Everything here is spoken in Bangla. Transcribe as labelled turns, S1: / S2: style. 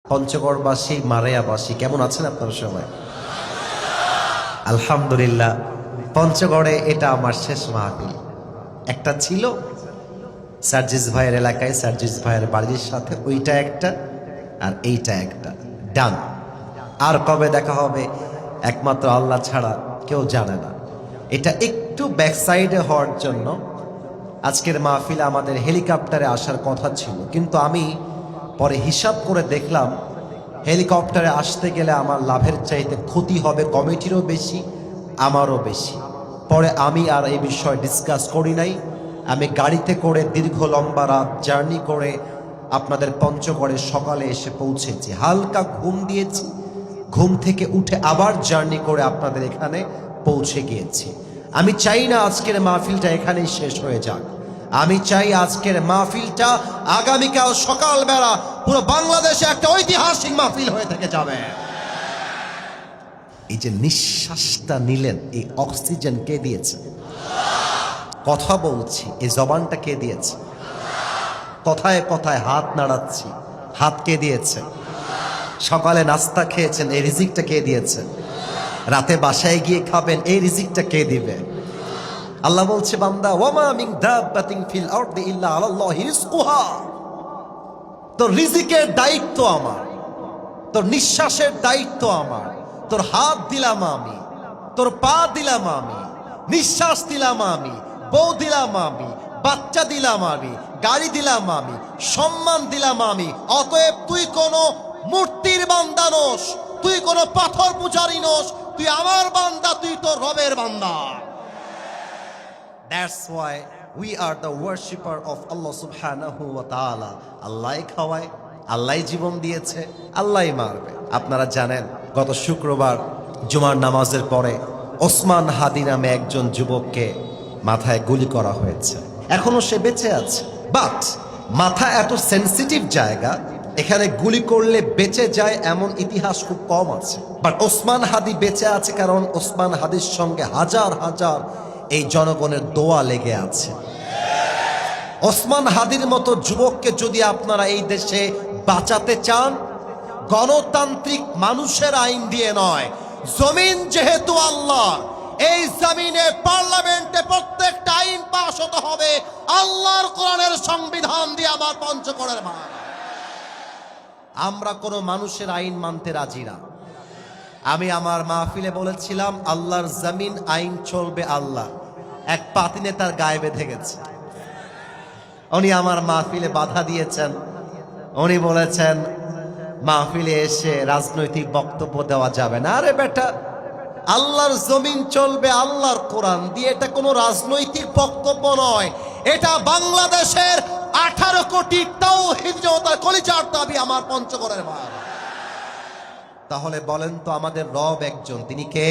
S1: পঞ্চগড়বাসী, মারেয়াবাসী কেমন আছেন আপনারা সবাই? আলহামদুলিল্লাহ। পঞ্চগড়ে এটা আমার শেষ মাহফিল। একটা ছিল সার্জিস ভাইয়ের এলাকায়, সার্জিস ভাইয়ের বাড়ির সাথে, ওইটা একটা আর এইটা একটা, ডান। আর কবে দেখা হবে একমাত্র আল্লাহ ছাড়া কেউ জানে না। এটা একটু ব্যাকসাইডে হওয়ার জন্য আজকের মাহফিলে আমাদের হেলিকপ্টারে আসার কথা ছিল, কিন্তু আমি পরে হিসাব করে দেখলাম হেলিকপ্টারে আসতে গেলে আমার লাভের চাইতে ক্ষতি হবে কমিটিরও বেশি, আমারও বেশি। পরে আমি আর এই বিষয় ডিসকাস করি নাই। আমি গাড়িতে করে দীর্ঘ লম্বা রাত জার্নি করে আপনাদের পঞ্চগড়ে সকালে এসে পৌঁছেছি। হালকা ঘুম দিয়েছি, ঘুম থেকে উঠে আবার জার্নি করে আপনাদের এখানে পৌঁছে গিয়েছি। আমি চাই না আজকের মাহফিলটা এখানেই শেষ হয়ে যাক। আমি চাই আজকের মাহফিলটা আগামীকাল সকালবেলা পুরো বাংলাদেশে একটা ঐতিহাসিক মাহফিল হয়ে থেকে যাবে। এই যে নিঃশ্বাসটা নিলেন, এই অক্সিজেন কে দিয়েছে? কথা বলছি, এই জবানটা কে দিয়েছে? কথায় কথায় হাত নাড়াচ্ছি, হাত কে দিয়েছে? সকালে নাস্তা খেয়েছেন, এই রিজিকটা কে দিয়েছে? রাতে বাসায় গিয়ে খাবেন, এই রিজিকটা কে দিবে? আল্লাহ বলছে, বান্দা, ওয়ামা মিন দাব্বাতিন ফিল আরদি ইল্লা আলাল্লাহি রিজকুহা। তোর রিজিকের দায়িত্ব আমার, তোর নিঃশ্বাসের দায়িত্ব আমার। তোর হাত দিলাম আমি, তোর পা দিলাম আমি, নিঃশ্বাস দিলাম আমি, বউ দিলাম আমি, বাচ্চা দিলাম আমি, গাড়ি দিলাম আমি, সম্মান দিলাম আমি। অতএব তুই কোনো মূর্তির বান্দা নোস, তুই কোনো পাথর পূজারী নোস, তুই আমার বান্দা, তুই তোর রবের বান্দা। That's why we are the worshipper of Allah subhanahu wa ta'ala. আল্লাহই খাওয়ায়, আল্লাহই জীবন দিয়েছে, আল্লাহই মারবে। আপনারা জানেন গত শুক্রবার জুমার নামাজের পরে ওসমান হাদি নামে একজন যুবককে মাথায় গুলি করা হয়েছে। এখনো সে বেঁচে আছে, বাট মাথা এত সেনসিটিভ জায়গা, এখানে গুলি করলে বেঁচে যায় এমন ইতিহাস খুব কম আছে। বাট ওসমান হাদি বেঁচে আছে কারণ ওসমান হাদির সঙ্গে হাজার হাজার এই জনগণের দোয়া লেগে আছে। ওসমান হাদির মতো যুবককে যদি আপনারা এই দেশে বাঁচাতে চান, গণতান্ত্রিক মানুষের আইন দিয়ে নয়, জমিন যেহেতু আল্লাহ, এই জমিনে পার্লামেন্টে প্রত্যেকটা আইন পাস হতে হবে আল্লাহর কোরআনের সংবিধান দিয়ে। আমার পঞ্চগড়ের ভাই, আমরা কোনো মানুষের আইন মানতে রাজি না। আমি আমার মাহফিলে বলেছিলাম, আল্লাহর জমিন, আইন চলবে আল্লাহ। এক পাতি নেতার গায়ে বেঁধে গেছে, উনি আমার মাহফিলে বাধা দিয়েছেন। উনি বলেছেন মাহফিলে এসে রাজনৈতিক বক্তব্য দেওয়া যাবে না। আরে বেটা, আল্লাহর জমিন চলবে আল্লাহর কোরআন দিয়ে, এটা কোনো রাজনৈতিক বক্তব্য নয়, এটা বাংলাদেশের 18 কোটি তাওহীদ জনতার কলিজার দাবি। আমার পঞ্চগড়ের ভাই, তাহলে বলেন তো আমাদের রব একজন, তিনি কে?